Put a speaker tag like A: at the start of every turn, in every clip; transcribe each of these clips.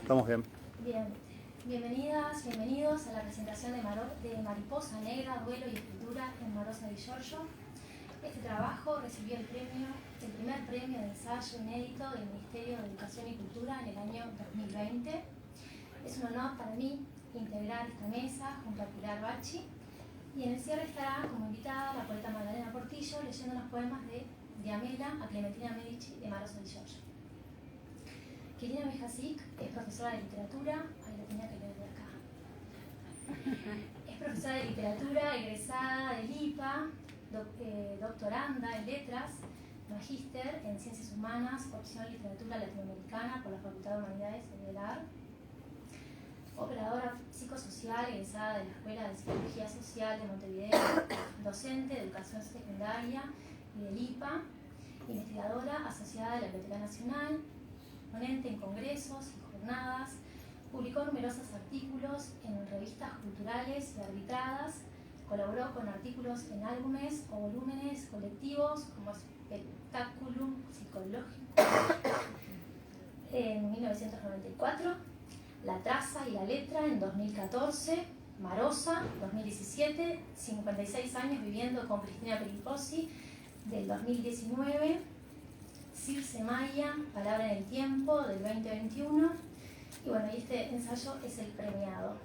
A: Estamos bien.
B: Bien. Bienvenidas, bienvenidos a la presentación de Mariposa Negra, Duelo y Escritura en Marosa di Giorgio. Este trabajo recibió el primer premio de ensayo inédito del Ministerio de Educación y Cultura en el año 2020. Es un honor para mí integrar esta mesa junto a Pilar Bacci, y en el cierre estará como invitada la poeta Magdalena Portillo leyendo los poemas de Diamela a Clementina Medici de Marosa di Giorgio. Kirina Mijasic es profesora de literatura, ahí lo tenía que leer de acá. Es profesora de literatura, egresada del IPA, doctoranda en letras, magíster en ciencias humanas, opción literatura latinoamericana por la Facultad de Humanidades de UDELAR, operadora psicosocial egresada de la Escuela de Psicología Social de Montevideo, docente de educación secundaria y del IPA, investigadora asociada de la Biblioteca Nacional, ponente en congresos y jornadas, publicó numerosos artículos en revistas culturales y arbitradas, colaboró con artículos en álbumes o volúmenes colectivos como Spectaculum Psicológico en 1994, La Traza y la Letra en 2014, Marosa 2017, 56 años viviendo con Cristina Pericosi del 2019, Circe Maya, Palabra en el Tiempo, del 2021. Y bueno, y este ensayo es el premiado.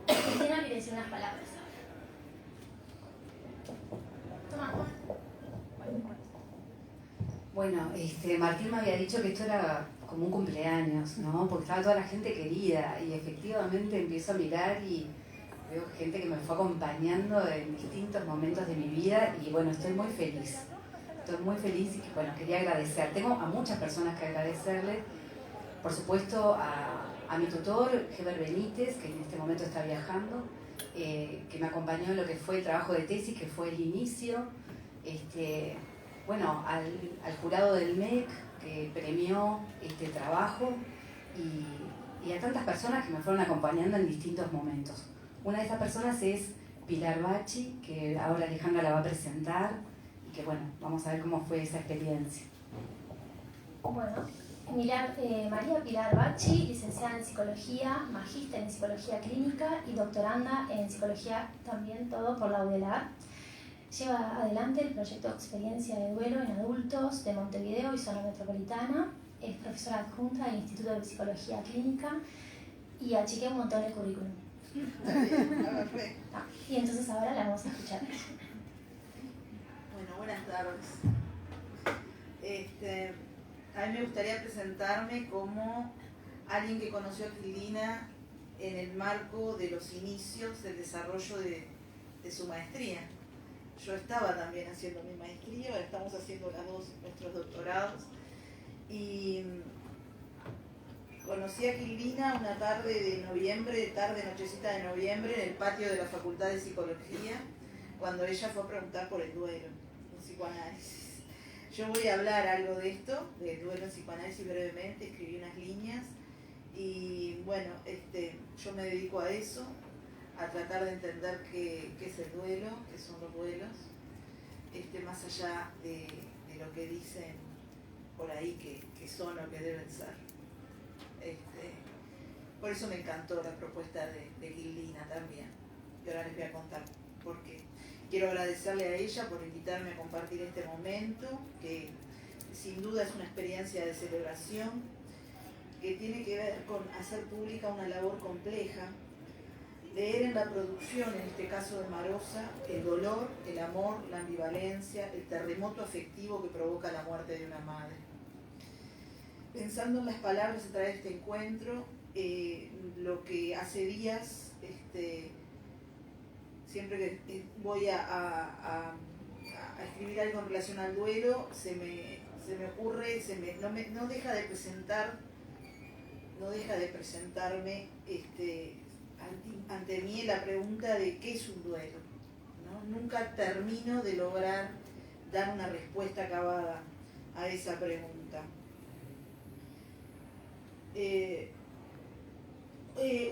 B: Cristina quiere decir unas palabras ahora. Toma.
C: Bueno, Martín me había dicho que esto era como un cumpleaños, ¿no? Porque estaba toda la gente querida y efectivamente empiezo a mirar y veo gente que me fue acompañando en distintos momentos de mi vida y bueno, estoy muy feliz. Estoy muy feliz y que, bueno, quería agradecer. Tengo a muchas personas que agradecerle. Por supuesto a mi tutor, Heber Benítez, que en este momento está viajando, que me acompañó en lo que fue el trabajo de tesis, que fue el inicio. Bueno, al jurado del MEC, que premió este trabajo, y a tantas personas que me fueron acompañando en distintos momentos. Una de esas personas es Pilar Bacci, que ahora Alejandra la va a presentar. Que bueno, vamos a ver cómo fue esa experiencia.
B: Bueno, María Pilar Bacci, licenciada en Psicología, magíster en Psicología Clínica y doctoranda en Psicología también, todo por la UDELAR. Lleva adelante el proyecto Experiencia de Duelo en Adultos de Montevideo y Zona Metropolitana. Es profesora adjunta del Instituto de Psicología Clínica y achiqué un montón el currículum. Y entonces ahora la vamos a escuchar.
D: Bueno, buenas tardes. A mí me gustaría presentarme como alguien que conoció a Kirina en el marco de los inicios del desarrollo de su maestría. Yo estaba también haciendo mi maestría, ahora estamos haciendo las dos nuestros doctorados. Y conocí a Kirina una tarde de noviembre, nochecita de noviembre, en el patio de la Facultad de Psicología, cuando ella fue a preguntar por el duelo en psicoanálisis. Yo voy a hablar algo de esto, del duelo en psicoanálisis brevemente, escribí unas líneas y bueno, yo me dedico a eso, a tratar de entender qué es el duelo, qué son los duelos, más allá de lo que dicen por ahí que son o que deben ser. Por eso me encantó la propuesta de Kirina también, y ahora les voy a contar por qué. Quiero agradecerle a ella por invitarme a compartir este momento, que sin duda es una experiencia de celebración, que tiene que ver con hacer pública una labor compleja, leer en la producción, en este caso de Marosa, el dolor, el amor, la ambivalencia, el terremoto afectivo que provoca la muerte de una madre. Pensando en las palabras a través de este encuentro, lo que hace días, siempre que voy a escribir algo en relación al duelo, se me ocurre, no deja de presentarme ante mí la pregunta de qué es un duelo, ¿no? Nunca termino de lograr dar una respuesta acabada a esa pregunta.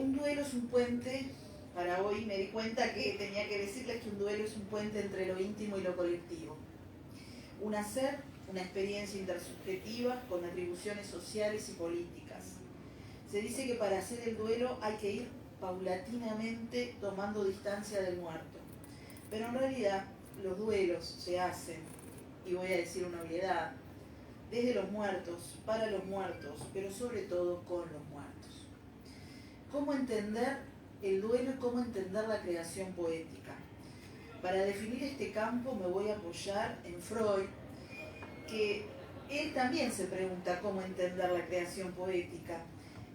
D: Un duelo es un puente. Para hoy me di cuenta que tenía que decirles que un duelo es un puente entre lo íntimo y lo colectivo. Un hacer, una experiencia intersubjetiva con atribuciones sociales y políticas. Se dice que para hacer el duelo hay que ir paulatinamente tomando distancia del muerto. Pero en realidad los duelos se hacen, y voy a decir una obviedad, desde los muertos, para los muertos, pero sobre todo con los muertos. ¿Cómo entender el duelo y cómo entender la creación poética? Para definir este campo me voy a apoyar en Freud, que él también se pregunta cómo entender la creación poética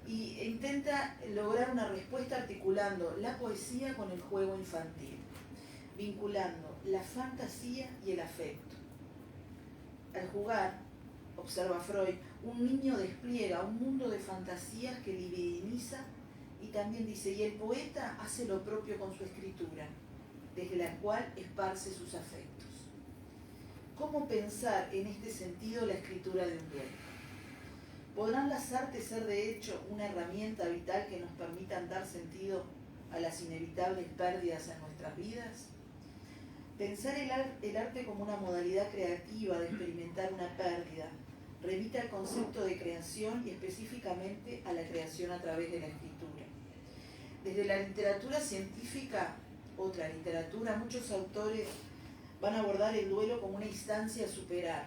D: y intenta lograr una respuesta articulando la poesía con el juego infantil, vinculando la fantasía y el afecto. Al jugar, observa Freud, un niño despliega un mundo de fantasías que libidiniza y también dice, y el poeta hace lo propio con su escritura, desde la cual esparce sus afectos. ¿Cómo pensar en este sentido la escritura de un duelo? ¿Podrán las artes ser de hecho una herramienta vital que nos permitan dar sentido a las inevitables pérdidas en nuestras vidas? Pensar el arte como una modalidad creativa de experimentar una pérdida remite al concepto de creación y específicamente a la creación a través de la escritura. Desde la literatura científica, otra literatura, muchos autores van a abordar el duelo como una instancia a superar,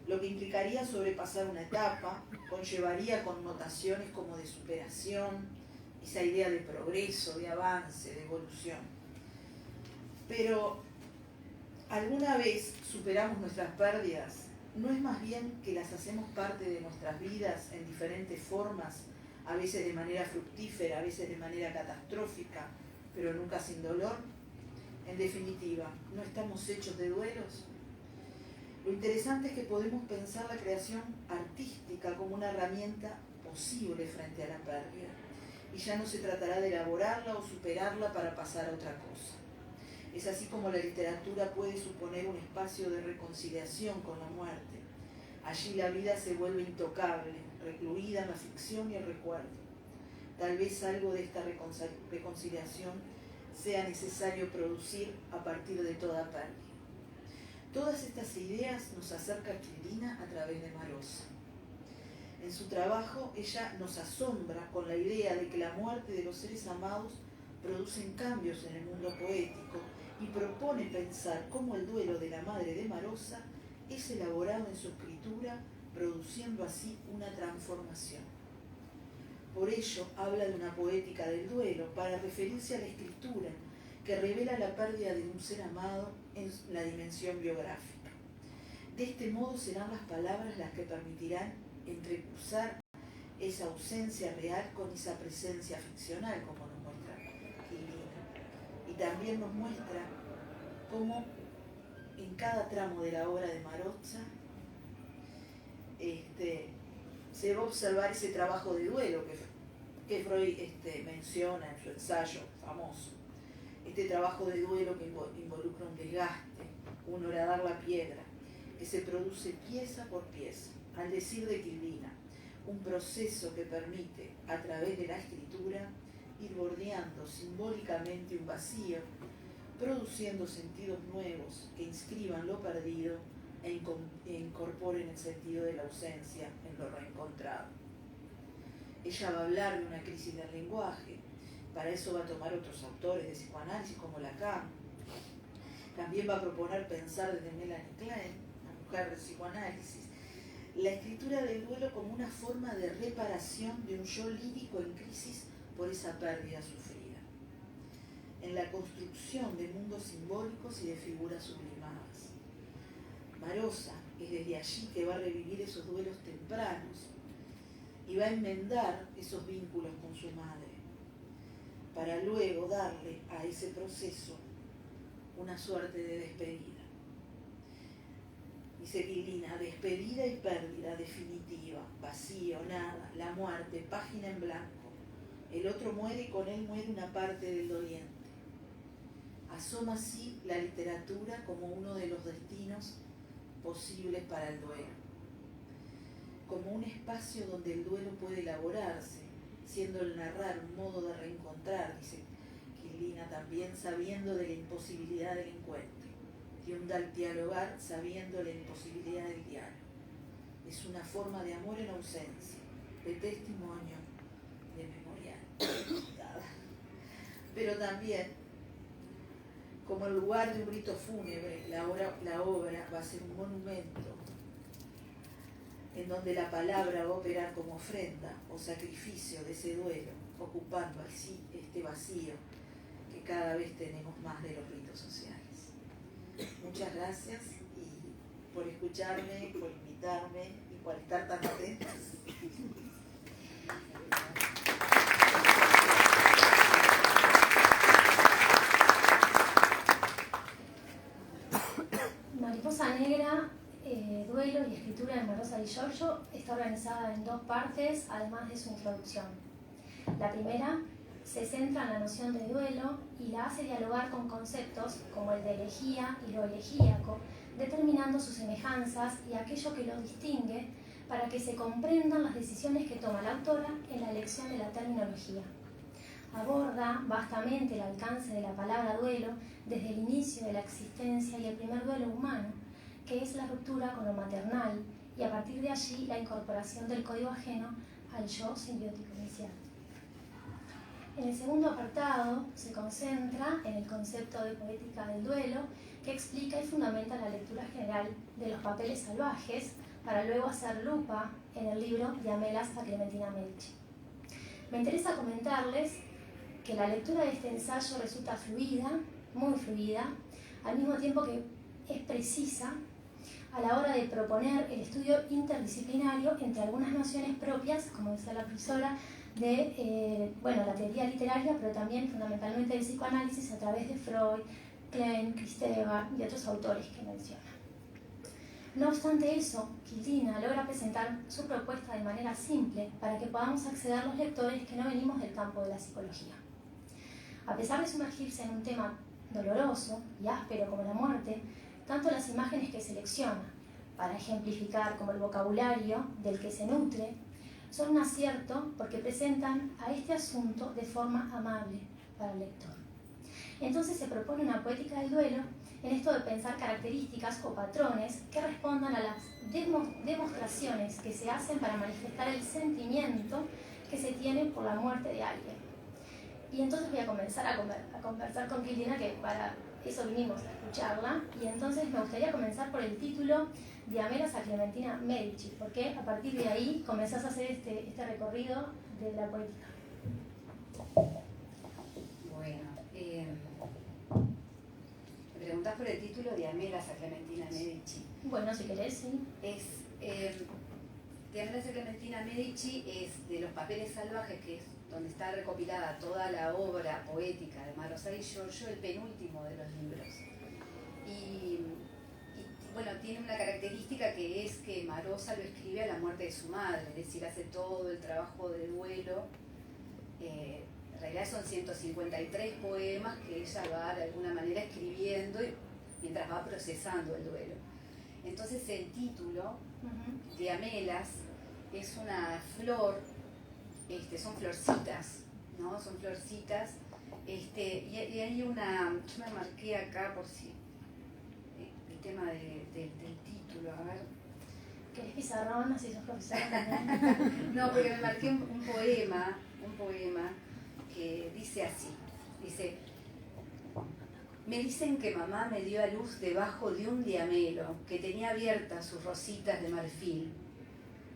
D: lo que implicaría sobrepasar una etapa, conllevaría connotaciones como de superación, esa idea de progreso, de avance, de evolución. Pero, ¿alguna vez superamos nuestras pérdidas? ¿No es más bien que las hacemos parte de nuestras vidas en diferentes formas, a veces de manera fructífera, a veces de manera catastrófica, pero nunca sin dolor? En definitiva, ¿no estamos hechos de duelos? Lo interesante es que podemos pensar la creación artística como una herramienta posible frente a la pérdida, y ya no se tratará de elaborarla o superarla para pasar a otra cosa. Es así como la literatura puede suponer un espacio de reconciliación con la muerte. Allí la vida se vuelve intocable, recluida en la ficción y el recuerdo. Tal vez algo de esta reconciliación sea necesario producir a partir de toda pérdida. Todas estas ideas nos acerca Quilina a través de Marosa. En su trabajo, ella nos asombra con la idea de que la muerte de los seres amados producen cambios en el mundo poético y propone pensar cómo el duelo de la madre de Marosa es elaborado en su escritura, produciendo así una transformación. Por ello, habla de una poética del duelo para referirse a la escritura que revela la pérdida de un ser amado en la dimensión biográfica. De este modo serán las palabras las que permitirán entrecruzar esa ausencia real con esa presencia ficcional, como nos muestra Quilina. Y también nos muestra cómo en cada tramo de la obra de Marosa se va a observar ese trabajo de duelo que Freud menciona en su ensayo famoso. Este trabajo de duelo que involucra un desgaste, un horadar la piedra, que se produce pieza por pieza. Al decir de Quilina, un proceso que permite, a través de la escritura, ir bordeando simbólicamente un vacío, produciendo sentidos nuevos que inscriban lo perdido e incorporen el sentido de la ausencia en lo reencontrado. Ella va a hablar de una crisis del lenguaje. Para eso va a tomar otros autores de psicoanálisis como Lacan. También va a proponer pensar desde Melanie Klein, una mujer del psicoanálisis, la escritura del duelo como una forma de reparación de un yo lírico en crisis por esa pérdida sufrida, en la construcción de mundos simbólicos y de figuras sublimadas. Marosa es desde allí que va a revivir esos duelos tempranos y va a enmendar esos vínculos con su madre, para luego darle a ese proceso una suerte de despedida. Dice Quilina, despedida y pérdida definitiva, vacío, nada, la muerte, página en blanco. El otro muere y con él muere una parte del doliente. Asoma así la literatura como uno de los destinos posibles para el duelo, como un espacio donde el duelo puede elaborarse, siendo el narrar un modo de reencontrar, dice Quilina también, sabiendo de la imposibilidad del encuentro, y un dialogar sabiendo la imposibilidad del diálogo. Es una forma de amor en ausencia, de testimonio, de memorial. Pero también, como el lugar de un rito fúnebre, la obra va a ser un monumento en donde la palabra va a operar como ofrenda o sacrificio de ese duelo, ocupando así este vacío que cada vez tenemos más de los ritos sociales. Muchas gracias por escucharme, por invitarme y por estar tan atentos.
B: Mariposa Negra, duelo y escritura de Marosa Di Giorgio está organizada en 2 partes, además de su introducción. La primera se centra en la noción de duelo y la hace dialogar con conceptos como el de elegía y lo elegíaco, determinando sus semejanzas y aquello que lo distingue para que se comprendan las decisiones que toma la autora en la elección de la terminología. Aborda vastamente el alcance de la palabra duelo desde el inicio de la existencia y el primer duelo humano, que es la ruptura con lo maternal, y a partir de allí la incorporación del código ajeno al yo simbiótico inicial. En el segundo apartado se concentra en el concepto de poética del duelo, que explica y fundamenta la lectura general de los papeles salvajes, para luego hacer lupa en el libro de Amelas a Clementina Medici. Me interesa comentarles que la lectura de este ensayo resulta fluida, muy fluida, al mismo tiempo que es precisa a la hora de proponer el estudio interdisciplinario entre algunas nociones propias, como decía la profesora, de la teoría literaria, pero también fundamentalmente del psicoanálisis a través de Freud, Klein, Kristeva y otros autores que menciona. No obstante eso, Quilina logra presentar su propuesta de manera simple para que podamos acceder los lectores que no venimos del campo de la psicología. A pesar de sumergirse en un tema doloroso y áspero como la muerte, tanto las imágenes que selecciona para ejemplificar como el vocabulario del que se nutre son un acierto porque presentan a este asunto de forma amable para el lector. Entonces se propone una poética del duelo en esto de pensar características o patrones que respondan a las demostraciones que se hacen para manifestar el sentimiento que se tiene por la muerte de alguien. Y entonces voy a comenzar a conversar con Quilina, que para eso vinimos a escucharla, y entonces me gustaría comenzar por el título de Amelas a Clementina Medici, porque a partir de ahí comenzás a hacer este recorrido de la poética.
C: Bueno, me preguntás por el título de Amelas a Clementina Medici.
B: Bueno, si querés, sí.
C: De Amelas a Clementina Medici es de los papeles salvajes, que es donde está recopilada toda la obra poética de Marosa Di Giorgio, el penúltimo de los libros. Y bueno, tiene una característica que es que Marosa lo escribe a la muerte de su madre, es decir, hace todo el trabajo de duelo. En realidad son 153 poemas que ella va de alguna manera escribiendo mientras va procesando el duelo. Entonces el título de Amelas es una flor, son florcitas, ¿no? Son florcitas, y hay una, yo me marqué acá por si, el tema del título, a ver.
B: ¿Querés pizarrón? Así sos profesora también.
C: No, porque me marqué un poema que dice así, dice: me dicen que mamá me dio a luz debajo de un diamelo que tenía abiertas sus rositas de marfil.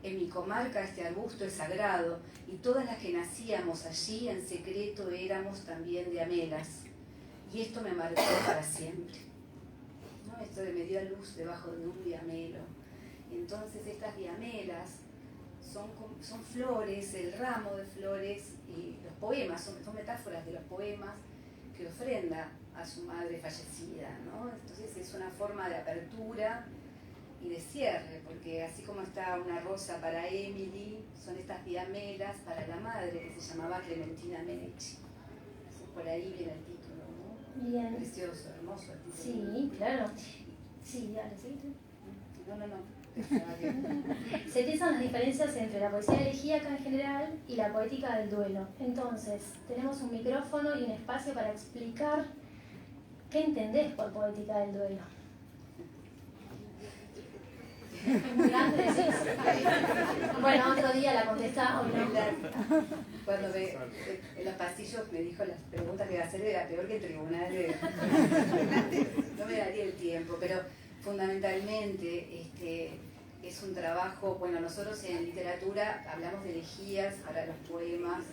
C: En mi comarca este arbusto es sagrado y todas las que nacíamos allí en secreto éramos también diamelas. Y esto me marcó para siempre, ¿no? Esto de me dio a luz debajo de un diamelo. Entonces estas diamelas son flores, el ramo de flores, y los poemas son metáforas de los poemas que ofrenda a su madre fallecida, ¿no? Entonces es una forma de apertura y de cierre, porque así como está una rosa para Emily, son estas diamelas para la madre, que se llamaba Clementina Medici. Por ahí viene el título, ¿no?
B: Bien.
C: Precioso, hermoso el título.
B: Sí, claro. Sí, dale, sí.
C: No.
B: Se piensan las diferencias entre la poesía elegíaca en general y la poética del duelo. Entonces, tenemos un micrófono y un espacio para explicar qué entendés por poética del duelo. Es muy grande, decís. Bueno, otro día la contestamos, ¿no?
C: Cuando en los pasillos me dijo las preguntas que iba a hacer era peor que el tribunal. No me daría el tiempo, pero fundamentalmente es un trabajo, bueno, nosotros en literatura hablamos de elegías para los poemas,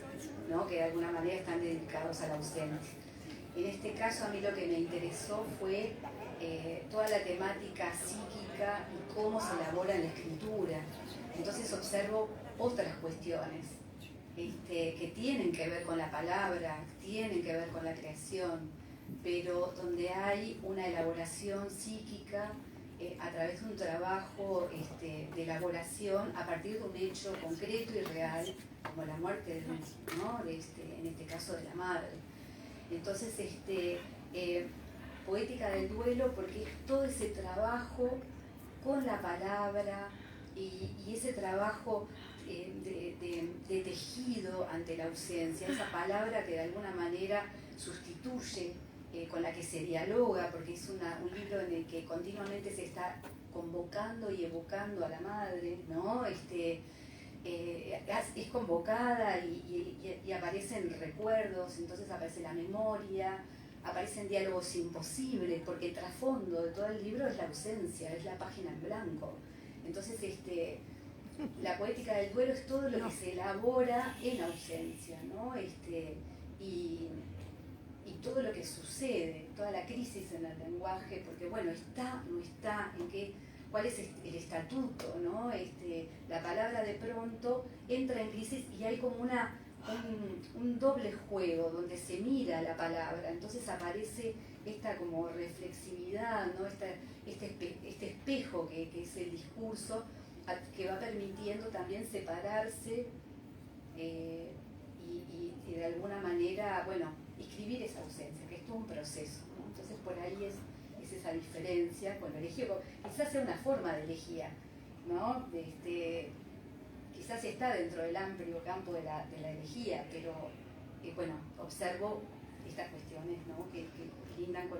C: ¿no? Que de alguna manera están dedicados a la ausencia. En este caso a mí lo que me interesó fue toda la temática psíquica y cómo se elabora en la escritura. Entonces observo otras cuestiones que tienen que ver con la palabra, tienen que ver con la creación, pero donde hay una elaboración psíquica a través de un trabajo de elaboración a partir de un hecho concreto y real, como la muerte, ¿no? En este caso de la madre. Entonces, poética del duelo, porque es todo ese trabajo con la palabra y ese trabajo de tejido ante la ausencia, esa palabra que de alguna manera sustituye, con la que se dialoga, porque es un libro en el que continuamente se está convocando y evocando a la madre, ¿no? Es convocada y aparecen recuerdos, entonces aparece la memoria, aparecen diálogos imposibles, porque el trasfondo de todo el libro es la ausencia, es la página en blanco. Entonces, la poética del duelo es todo lo que se elabora en ausencia, ¿no? Y todo lo que sucede, toda la crisis en el lenguaje, porque bueno, está, no está, cuál es el estatuto, ¿no? La palabra de pronto entra en crisis y hay como un doble juego donde se mira la palabra, entonces aparece esta como reflexividad, ¿no? Este espejo que es el discurso, que va permitiendo también separarse y de alguna manera, bueno, escribir esa ausencia, que es todo un proceso, ¿no? Entonces por ahí es esa diferencia con la elegía, quizás sea una forma de elegía, ¿no? Quizás está dentro del amplio campo de la elegía, pero bueno, observo estas cuestiones, ¿no? que lindan con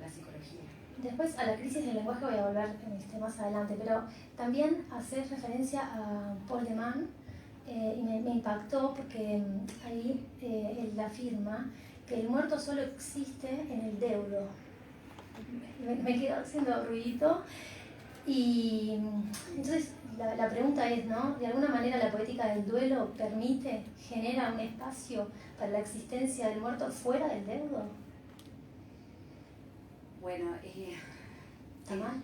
C: la psicología.
B: Después a la crisis del lenguaje voy a volver más adelante, pero también hacer referencia a Paul de Man, y me impactó porque ahí él afirma que el muerto solo existe en el deudo. Me quedo haciendo ruidito y entonces la pregunta es, ¿no? De alguna manera la poética del duelo genera un espacio para la existencia del muerto fuera del deudo.
C: Bueno,
B: ¿Está mal?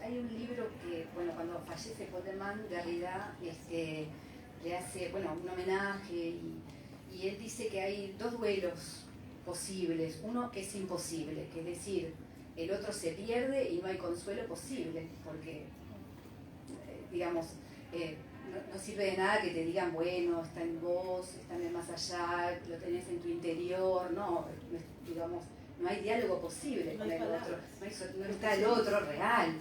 C: Hay un libro que, bueno, cuando fallece Paul de Man, Derrida le hace, bueno, un homenaje y él dice que hay dos duelos posibles, uno que es imposible, que es decir, el otro se pierde y no hay consuelo posible, porque, digamos, no sirve de nada que te digan, bueno, está en vos, está en el más allá, lo tenés en tu interior, no, digamos, no hay diálogo posible con el otro, no está el otro real,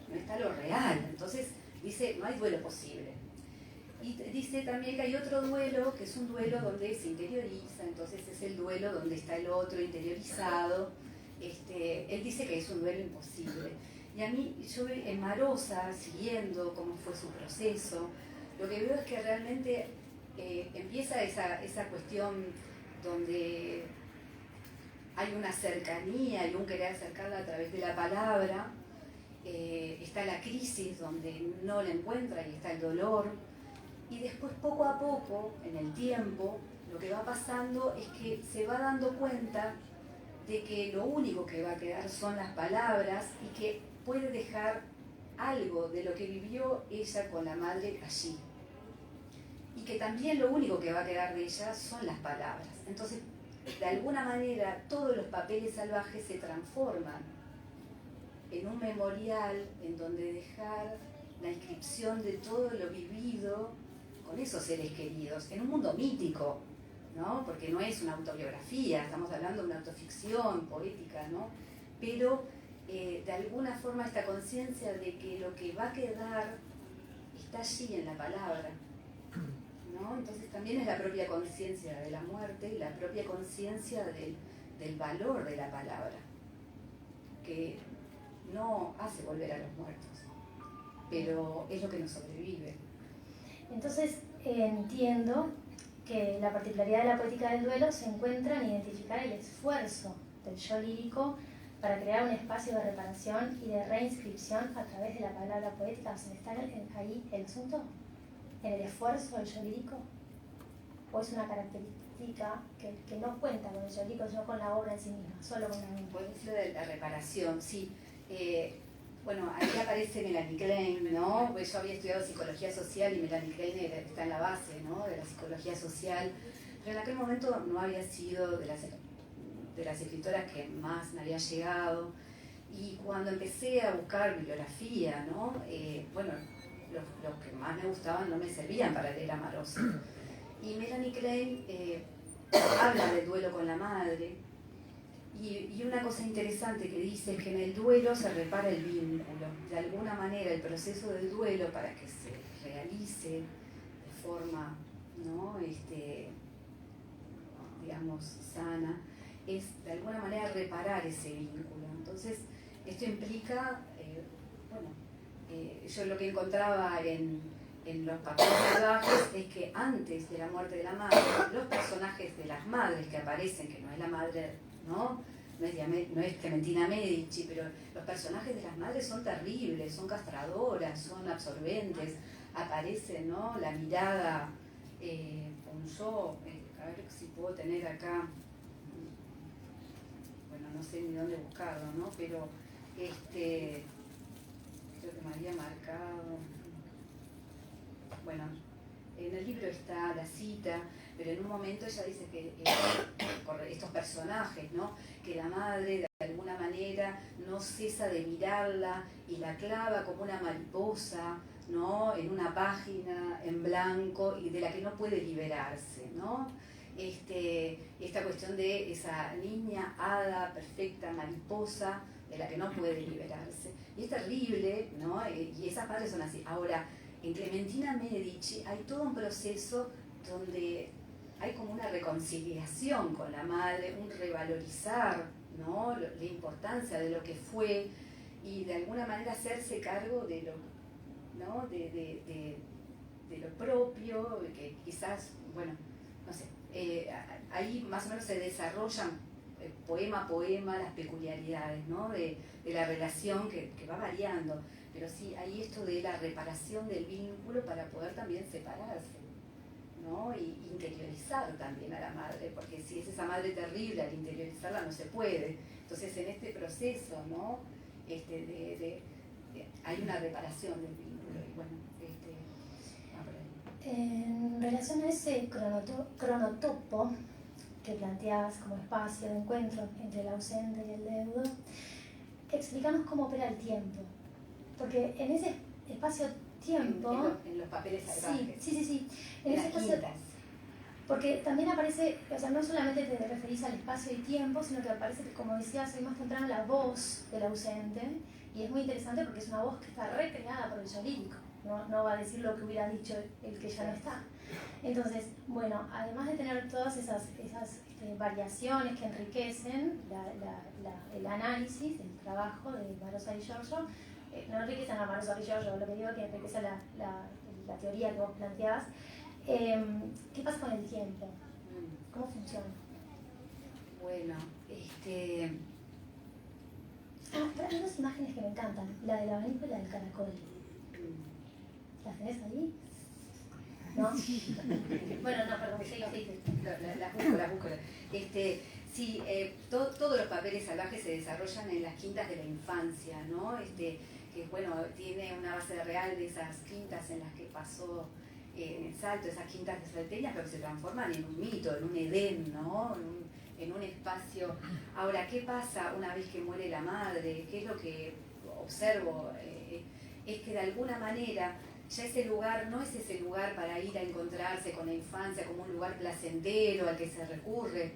C: no está lo real, entonces dice, no hay duelo posible. Y dice también que hay otro duelo, que es un duelo donde se interioriza, entonces es el duelo donde está el otro interiorizado. Él dice que es un duelo imposible. Y a mí, yo en Marosa, siguiendo cómo fue su proceso, lo que veo es que realmente empieza esa cuestión donde hay una cercanía y un querer acercarla a través de la palabra, está la crisis donde no la encuentra y está el dolor, y después poco a poco, en el tiempo, lo que va pasando es que se va dando cuenta de que lo único que va a quedar son las palabras y que puede dejar algo de lo que vivió ella con la madre allí. Y que también lo único que va a quedar de ella son las palabras. Entonces, de alguna manera, todos los papeles salvajes se transforman en un memorial en donde dejar la inscripción de todo lo vivido con esos seres queridos, en un mundo mítico, ¿no? Porque no es una autobiografía, estamos hablando de una autoficción poética, ¿no? Pero de alguna forma esta conciencia de que lo que va a quedar está allí en la palabra, ¿no? Entonces también es la propia conciencia de la muerte y la propia conciencia del valor de la palabra, que no hace volver a los muertos, pero es lo que nos sobrevive.
B: Entonces entiendo que la particularidad de la poética del duelo se encuentra en identificar el esfuerzo del yo lírico para crear un espacio de reparación y de reinscripción a través de la palabra poética. O sea, ¿está ahí el asunto? ¿En el esfuerzo del yo lírico? ¿O es una característica que no cuenta con el yo lírico, sino con la obra en sí misma, solo con la misma?
C: Puede ser de la reparación, sí. Bueno, ahí aparece Melanie Klein, ¿no? Pues yo había estudiado psicología social y Melanie Klein está en la base, ¿no?, de la psicología social, pero en aquel momento no había sido de las escritoras que más me había llegado, y cuando empecé a buscar bibliografía, ¿no? Bueno, los que más me gustaban no me servían para leer a Marosa. Y Melanie Klein habla del duelo con la madre, y una cosa interesante que dice es que en el duelo se repara el vínculo. De alguna manera el proceso del duelo, para que se realice de forma, ¿no?, digamos, sana, es de alguna manera reparar ese vínculo. Entonces, esto implica, yo lo que encontraba en los papeles salvajes es que antes de la muerte de la madre, los personajes de las madres que aparecen, que no es la madre, no es Clementina Medici, pero los personajes de las madres son terribles, son castradoras, son absorbentes, aparece, ¿no?, la mirada Ponzó, a ver si puedo tener acá, bueno, no sé ni dónde buscarlo, ¿no?, pero creo que me había marcado, bueno, en el libro está la cita, pero en un momento ella dice que por estos personajes, ¿no?, que la madre de alguna manera no cesa de mirarla y la clava como una mariposa, ¿no?, en una página en blanco y de la que no puede liberarse, ¿no? Esta cuestión de esa niña, hada, perfecta, mariposa, de la que no puede liberarse. Y es terrible, ¿no? Y esas madres son así. Ahora, en Clementina Medici hay todo un proceso donde hay como una reconciliación con la madre, un revalorizar, ¿no?, la importancia de lo que fue y de alguna manera hacerse cargo de lo, ¿no?, de lo propio, que quizás, bueno, no sé, ahí más o menos se desarrollan poema a poema las peculiaridades, ¿no?, de la relación que va variando, pero sí, hay esto de la reparación del vínculo para poder también separarse, ¿no?, y interiorizar también a la madre, porque si es esa madre terrible, al interiorizarla no se puede. Entonces en este proceso, ¿no?, hay una reparación del vínculo, y bueno,
B: en relación a ese cronotopo que planteabas como espacio de encuentro entre el ausente y el deudo, explícanos cómo opera el tiempo, porque en ese espacio-tiempo...
C: En los papeles salvajes.
B: Sí. En ese espacio, porque también aparece, o sea, no solamente te referís al espacio y tiempo, sino que aparece, como decías hoy más temprano, la voz del ausente, y es muy interesante porque es una voz que está recreada por el yo lírico, no va a decir lo que hubiera dicho el que ya no está. Entonces, bueno, además de tener todas esas variaciones que enriquecen el análisis, el trabajo de Marosa y Giorgio, no enriquecen a Marosa y Giorgio, lo que digo es que enriquece la teoría que vos planteabas. ¿Qué pasa con el tiempo? ¿Cómo funciona?
C: Bueno,
B: hay dos imágenes que me encantan, la del abanico y la del caracol. ¿Las tenés ahí? ¿No? Bueno, no, perdón, sí.
C: Las busco. Sí, todos los papeles salvajes se desarrollan en las quintas de la infancia, ¿no? Que bueno, tiene una base real de esas quintas en las que pasó en el Salto, esas quintas de salteñas, pero que se transforman en un mito, en un Edén, ¿no?, en un espacio. Ahora, ¿qué pasa una vez que muere la madre? ¿Qué es lo que observo? Es que de alguna manera ya ese lugar no es ese lugar para ir a encontrarse con la infancia como un lugar placentero al que se recurre.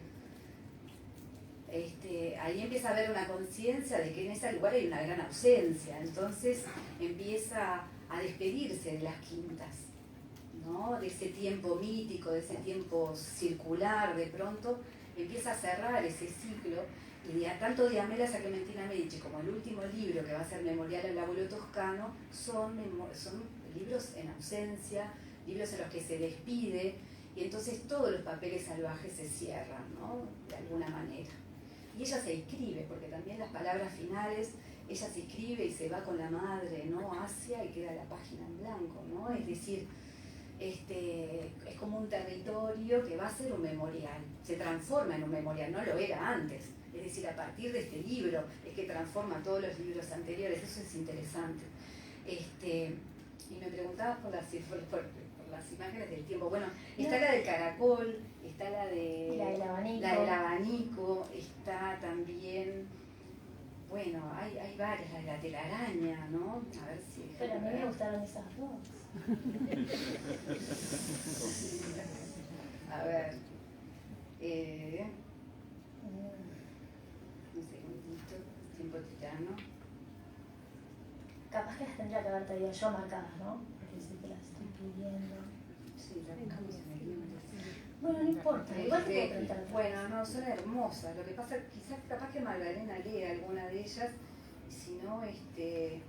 C: Ahí empieza a haber una conciencia de que en ese lugar hay una gran ausencia, entonces empieza a despedirse de las quintas, ¿no?, de ese tiempo mítico, de ese tiempo circular. De pronto empieza a cerrar ese ciclo Y tanto Diamelas a Clementina Medici como el último libro, que va a ser Memorial al abuelo toscano, son libros en ausencia, libros en los que se despide, y entonces todos los papeles salvajes se cierran, ¿no? De alguna manera. Y ella se inscribe, porque también las palabras finales, ella se inscribe y se va con la madre, ¿no? Hacia y queda la página en blanco, ¿no? Es decir, es como un territorio que va a ser un memorial, se transforma en un memorial, no lo era antes. Es decir, a partir de este libro es que transforma todos los libros anteriores, eso es interesante. Y me preguntabas por las imágenes del tiempo. Bueno, está la del caracol, está la del abanico, está también, bueno, hay varias, la de la telaraña, ¿no? A ver si...
B: Pero a mí me gustaron esas dos.
C: A ver. Un segundito, tiempo tirano.
B: Capaz que las tendría que haber traído yo marcadas, ¿no? Porque sí que las estoy pidiendo.
C: Sí, las dejamos en el libro.
B: Bueno, no importa, igual te puedo preguntar.
C: Bueno, no, son hermosas. Lo que pasa, quizás capaz que Magdalena lea alguna de ellas, y si no, hazme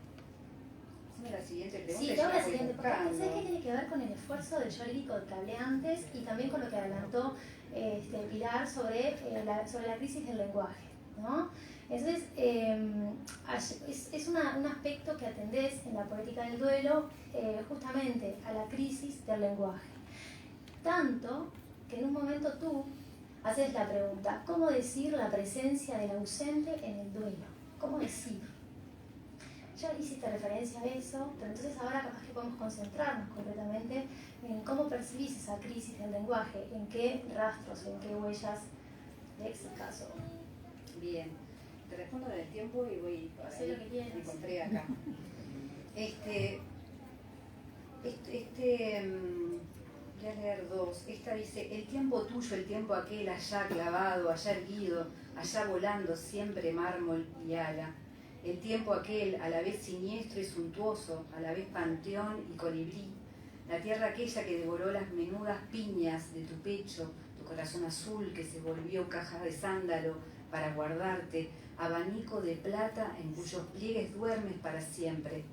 C: la siguiente pregunta.
B: Sí, te hago la siguiente, porque ¿sabes qué tiene que ver con el esfuerzo del yo lírico que hablé antes y también con lo que adelantó Pilar sobre la crisis del lenguaje, ¿no? Entonces, es un aspecto que atendés en la poética del duelo justamente a la crisis del lenguaje. Tanto que en un momento tú haces la pregunta, ¿cómo decir la presencia del ausente en el duelo? ¿Cómo decir? Ya hiciste referencia a eso, pero entonces ahora capaz que podemos concentrarnos concretamente en cómo percibís esa crisis del lenguaje, en qué rastros, en qué huellas léxicas o...
C: Bien, te respondo del tiempo y voy para
B: Hacé lo que quieras.
C: Me encontré acá. Voy a leer dos. Esta dice, el tiempo tuyo, el tiempo aquel, allá clavado, allá erguido, allá volando, siempre mármol y ala. El tiempo aquel, a la vez siniestro y suntuoso, a la vez panteón y colibrí. La tierra aquella que devoró las menudas piñas de tu pecho, tu corazón azul que se volvió caja de sándalo para guardarte, abanico de plata en cuyos pliegues duermes para siempre.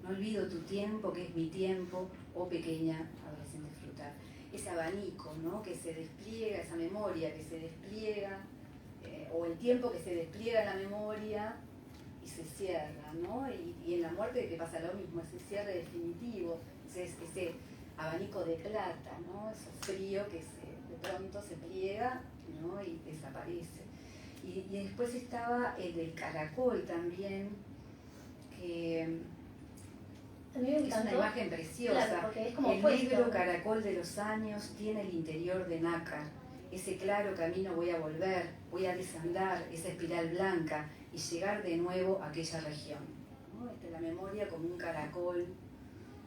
C: No olvido tu tiempo, que es mi tiempo, oh pequeña adolescente frutal. Ese abanico, ¿no? Que se despliega, esa memoria que se despliega, o el tiempo que se despliega en la memoria y se cierra, ¿no? Y en la muerte que pasa lo mismo, ese cierre definitivo, ese abanico de plata, ¿no? Ese frío que de pronto se pliega, ¿no? Y desaparece. Y después estaba el del caracol también, que
B: a mí me
C: es una imagen preciosa.
B: Claro, porque es como
C: el negro caracol de los años tiene el interior de nácar. Ese claro camino voy a volver, voy a desandar esa espiral blanca y llegar de nuevo a aquella región, ¿no? Esta es la memoria como un caracol,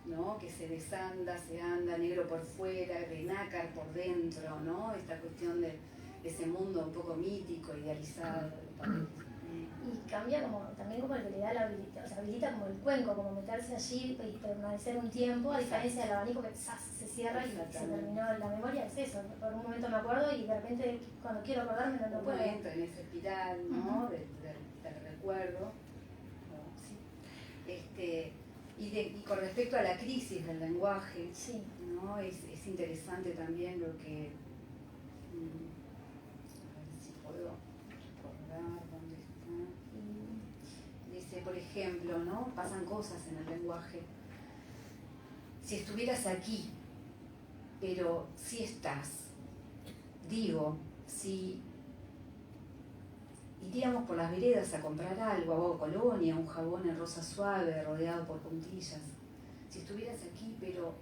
C: ¿no? Que se desanda, se anda, negro por fuera, de nácar por dentro, ¿no? Esta cuestión de ese mundo un poco mítico, idealizado.
B: Y cambia también como el que le da la habilidad, o sea, habilita como el cuenco, como meterse allí y permanecer un tiempo, a diferencia del abanico que se cierra y se terminó la memoria, es eso. Por un momento me acuerdo y de repente cuando quiero acordarme no puedo.
C: Entra en esa espiral, ¿no? Del recuerdo. Sí. Y con respecto a la crisis del lenguaje,
B: sí, ¿no?
C: Es interesante también lo que... a ver si puedo recordar dónde está. Dice, por ejemplo, ¿no? Pasan cosas en el lenguaje. Si estuvieras aquí, pero si estás, digo, si iríamos por las veredas a comprar algo, agua colonia, un jabón en rosa suave rodeado por puntillas. Si estuvieras aquí, pero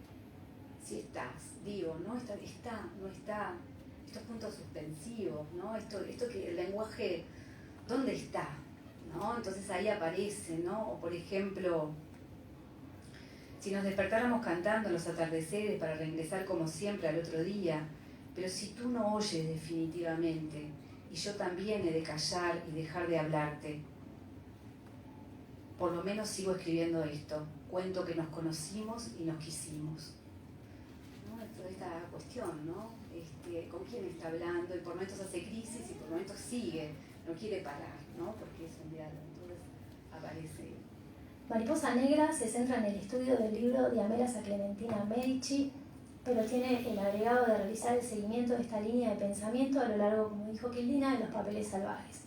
C: si estás, digo, ¿no? Está, no está, estos puntos suspensivos, ¿no? Esto que el lenguaje, ¿dónde está? ¿No? Entonces ahí aparece, ¿no? O por ejemplo, si nos despertáramos cantando en los atardeceres para regresar como siempre al otro día, pero si tú no oyes definitivamente, y yo también he de callar y dejar de hablarte, por lo menos sigo escribiendo esto, cuento que nos conocimos y nos quisimos. ¿No? Toda esta cuestión, ¿no? ¿Con quién está hablando? Y por momentos hace crisis y por momentos sigue, no quiere parar, ¿no? Porque es un diálogo. Entonces aparece.
B: Mariposa Negra se centra en el estudio del libro de Amelas a Clementina Medici, pero tiene el agregado de realizar el seguimiento de esta línea de pensamiento a lo largo, como dijo Quildina, de los papeles salvajes,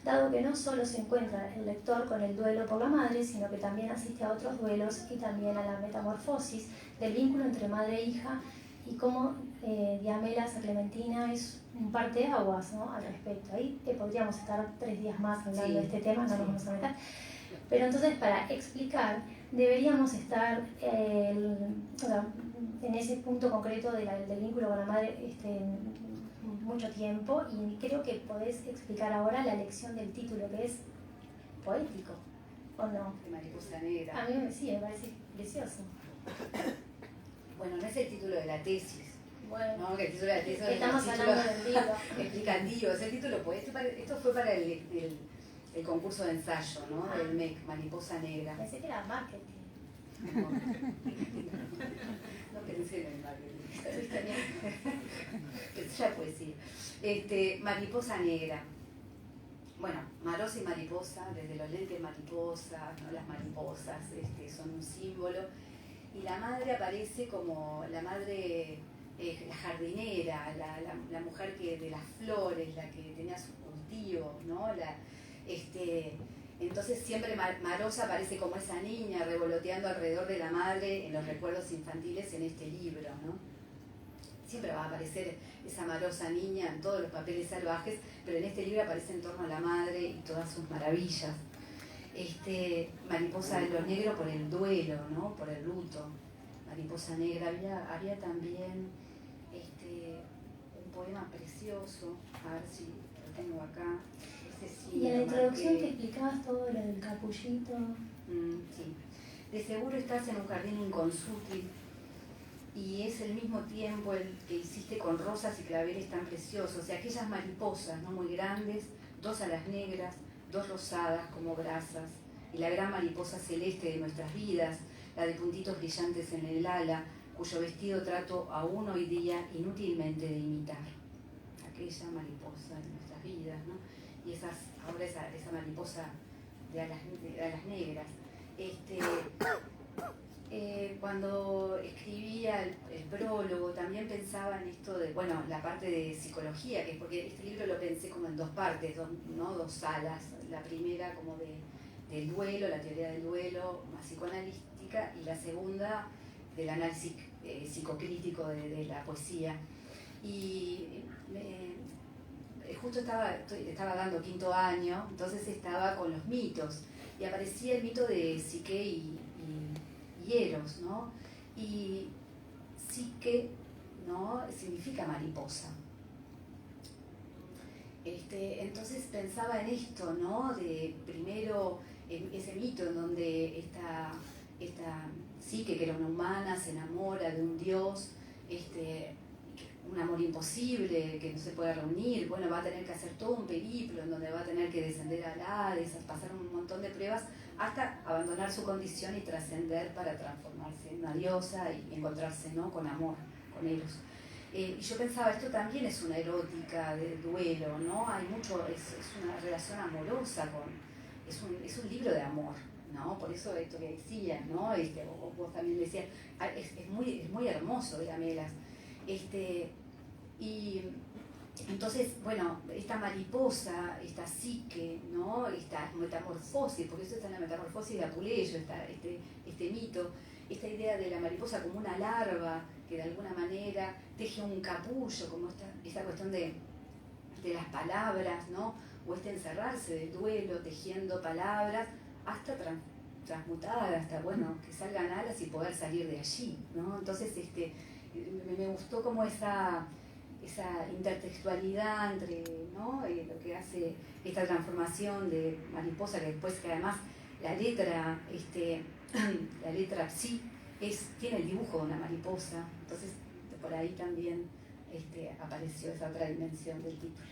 B: dado que no solo se encuentra el lector con el duelo por la madre, sino que también asiste a otros duelos y también a la metamorfosis del vínculo entre madre e hija, y cómo de Amelas a Clementina es un parteaguas, ¿no?, al respecto. Ahí podríamos estar 3 días más hablando de este tema, no nos vamos a meter. Pero entonces, para explicar, deberíamos estar en ese punto concreto del vínculo con la madre mucho tiempo, y creo que podés explicar ahora la elección del título, que es poético, ¿o no?
C: De Mariposa Negra.
B: A mí sí, me parece precioso.
C: Bueno, no es el título de la tesis.
B: Bueno,
C: No, que el título de la tesis
B: estamos hablando del libro.
C: explicativo. Es el título, pues esto fue para el concurso de ensayo, ¿no? Del MEC, Mariposa Negra.
B: Pensé que era marketing.
C: No pensé en el marketing. Pensé en la poesía. Mariposa Negra. Bueno, Marosa y mariposa, desde los lentes mariposa, ¿no? Las mariposas son un símbolo. Y la madre aparece como la madre, la jardinera, la mujer que de las flores, la que tenía su cultivo, ¿no? Entonces siempre Marosa aparece como esa niña revoloteando alrededor de la madre en los recuerdos infantiles en este libro, ¿no? Siempre va a aparecer esa Marosa niña en todos los papeles salvajes, pero en este libro aparece en torno a la madre y todas sus maravillas. Mariposa de lo negro por el duelo, ¿no? Por el luto. Mariposa Negra, había también un poema precioso, a ver si lo tengo acá. Sí,
B: y en la introducción te explicabas todo lo del capullito.
C: Sí. De seguro estás en un jardín inconsútil y es el mismo tiempo el que hiciste con rosas y claveles tan preciosos, y aquellas mariposas, ¿no?, muy grandes, 2 alas negras, 2 rosadas como brasas, y la gran mariposa celeste de nuestras vidas, la de puntitos brillantes en el ala, cuyo vestido trato aún hoy día inútilmente de imitar. Aquella mariposa de nuestras vidas, ¿no? Y ahora esa mariposa de alas negras. Cuando escribía el prólogo también pensaba en esto de, bueno, la parte de psicología, que es porque este libro lo pensé como en 2 partes, ¿no? 2 salas. La primera como del duelo, la teoría del duelo más psicoanalítica, y la segunda del análisis psicocrítico de la poesía. Y justo estaba dando 5º año, entonces estaba con los mitos, y aparecía el mito de Psique y Eros, ¿no? Y Psique, ¿no?, significa mariposa. Entonces pensaba en esto, ¿no? De primero ese mito en donde esta Psique, que era una humana, se enamora de un dios, un amor imposible, que no se puede reunir. Bueno, va a tener que hacer todo un periplo en donde va a tener que descender al Hades, pasar un montón de pruebas, hasta abandonar su condición y trascender para transformarse en una diosa y encontrarse, ¿no?, con amor, con Eros. Y yo pensaba, esto también es una erótica de duelo, ¿no? Hay mucho, es una relación amorosa, es un libro de amor, ¿no? Por eso esto que decías, ¿no? Vos también decías, es muy hermoso de Amelas. Y entonces, bueno, esta mariposa, esta psique, ¿no?, esta metamorfosis, porque eso está en la metamorfosis de Apuleyo, este mito, esta idea de la mariposa como una larva que de alguna manera teje un capullo, como esta cuestión de las palabras, ¿no?, o encerrarse del duelo, tejiendo palabras, hasta transmutar, hasta, bueno, que salgan alas y poder salir de allí, ¿no? Entonces, me gustó como esa intertextualidad entre, ¿no?, lo que hace esta transformación de mariposa, que después, que además la letra psi tiene el dibujo de una mariposa, entonces por ahí también apareció esa otra dimensión del título.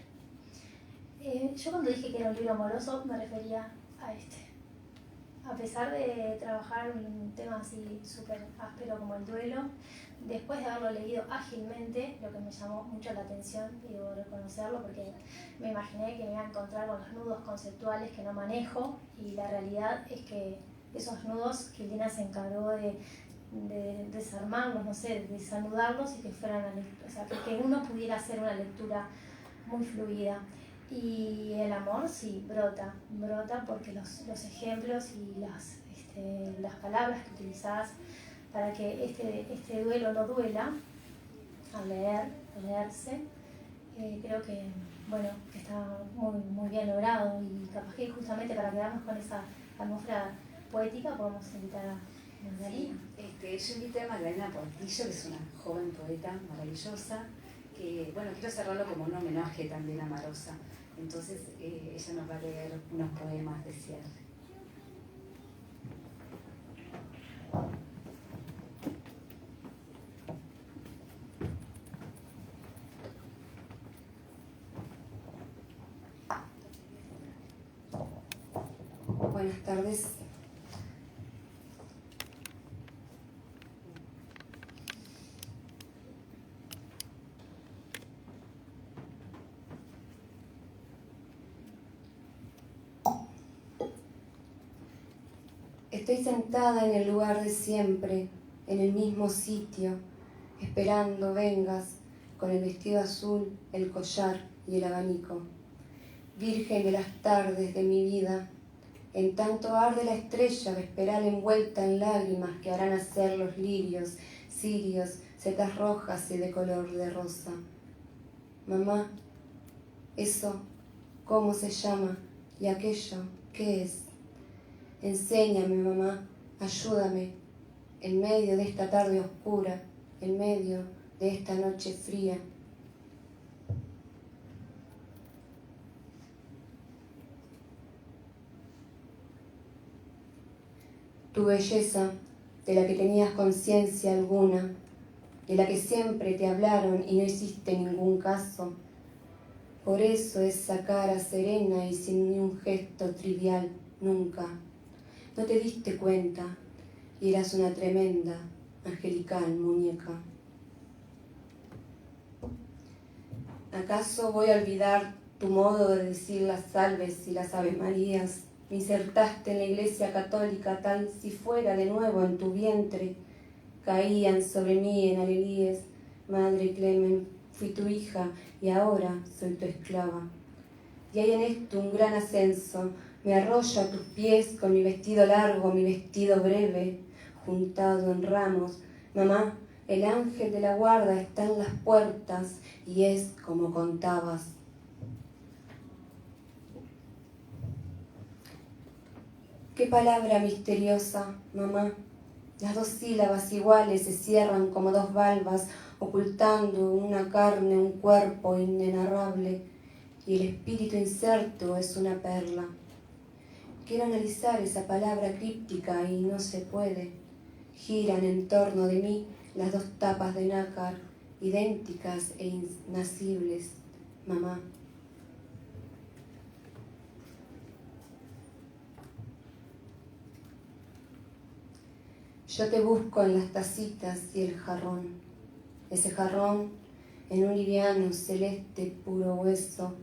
B: Yo cuando dije que era un libro amoroso me refería a este. a pesar de trabajar un tema así súper áspero como el duelo, después de haberlo leído ágilmente, lo que me llamó mucho la atención, y debo reconocerlo porque me imaginé que me iba a encontrar con los nudos conceptuales que no manejo, y la realidad es que esos nudos Quilina se encargó de desarmarlos, no sé, de desanudarlos y que fueran o sea, que uno pudiera hacer una lectura muy fluida. Y el amor sí, brota porque los ejemplos y las palabras que utilizás para que este duelo no duela al leerse, creo que, bueno, que está muy bien logrado, y capaz que justamente para quedarnos con esa atmósfera poética podemos invitar a Magdalena.
C: Yo invité a Magdalena Portillo, que es una joven poeta maravillosa, que, bueno, quiero cerrarlo como un homenaje también a Marosa. Entonces, ella nos va a leer unos poemas de cierre.
A: Buenas tardes. Estoy sentada en el lugar de siempre, en el mismo sitio, esperando vengas con el vestido azul, el collar y el abanico. Virgen de las tardes de mi vida, en tanto arde la estrella vesperal envuelta en lágrimas que harán nacer los lirios, cirios, setas rojas y de color de rosa. Mamá, eso, ¿cómo se llama? ¿Y aquello, qué es? Enséñame, mamá, ayúdame, en medio de esta tarde oscura, en medio de esta noche fría. Tu belleza, de la que tenías conciencia alguna, de la que siempre te hablaron y no hiciste ningún caso. Por eso esa cara serena y sin ni un gesto trivial, nunca. No te diste cuenta y eras una tremenda, angelical muñeca. ¿Acaso voy a olvidar tu modo de decir las salves y las ave marías? Me insertaste en la iglesia católica tal si fuera de nuevo en tu vientre. Caían sobre mí en alelíes. Madre Clemen, fui tu hija y ahora soy tu esclava. Y hay en esto un gran ascenso. Me arrolla a tus pies con mi vestido largo, mi vestido breve, juntado en ramos. Mamá, el ángel de la guarda está en las puertas y es como contabas. Qué palabra misteriosa, mamá. Las dos sílabas iguales se cierran como dos valvas, ocultando una carne, un cuerpo inenarrable, y el espíritu inserto es una perla. Quiero analizar esa palabra críptica y no se puede. Giran en torno de mí las dos tapas de nácar, idénticas e innacibles, mamá. Yo te busco en las tacitas y el jarrón, ese jarrón en un liviano celeste puro hueso,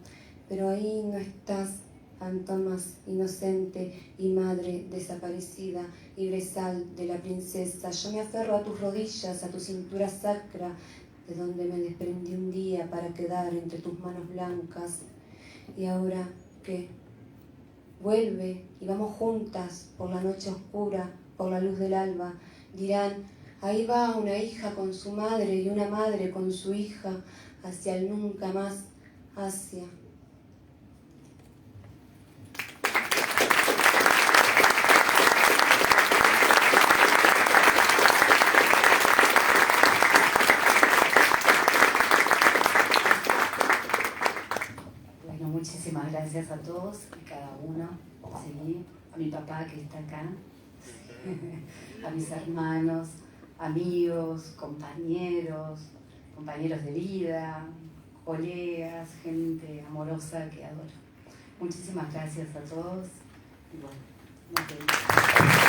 A: pero ahí no estás, fantomas inocente y madre desaparecida y brezal de la princesa. Yo me aferro a tus rodillas, a tu cintura sacra, de donde me desprendí un día para quedar entre tus manos blancas. ¿Y ahora qué? Vuelve y vamos juntas por la noche oscura, por la luz del alba. Dirán, ahí va una hija con su madre y una madre con su hija, hacia el nunca más, hacia...
C: Bueno, muchísimas gracias a todos y cada uno, ¿sí? A mi papá que está acá, a mis hermanos, amigos, compañeros de vida, colegas, gente amorosa que adoro. Muchísimas gracias a todos y bueno, nos vemos.